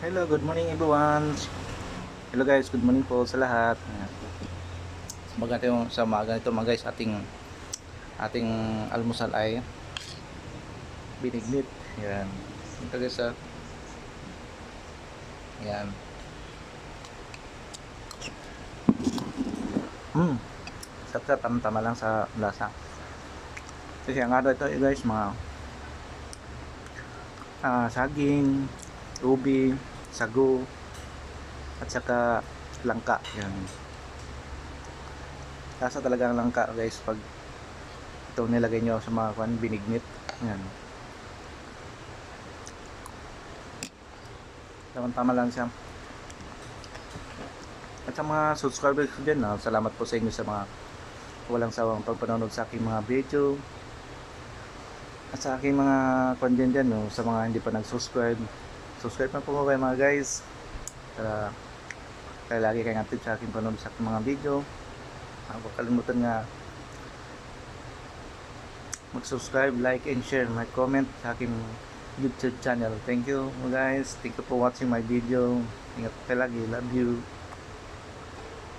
Hello, good morning everyone. Hello guys, good morning po sa lahat. Sa umaga nito mga guys, ating almusal ay binignit. Yan. Ito guys, yan. Hmm. Sarap, tama lang sa lasa. Kasi ang ano ito guys, mga saging, ubi, sago, at saka langka. Yan. Lasa talaga ng langka guys pag ito nilagay nyo sa mga binignit. Yan. Tama lang siya. At sa mga subscribers ko dyan, salamat po sa inyo sa mga walang sawang pagpanonood sa aking mga video. At sa aking mga content dyan, sa mga hindi pa nag-subscribe, subscribe na po kayo mga guys. Kaya lagi kayong active sa aking panonood sa aking mga video. Huwag kalimutan nga mag-subscribe, like, and share, mag-comment sa aking YouTube channel. Thank you guys. Thank you for watching my video. Ingat kayo lagi. Love you.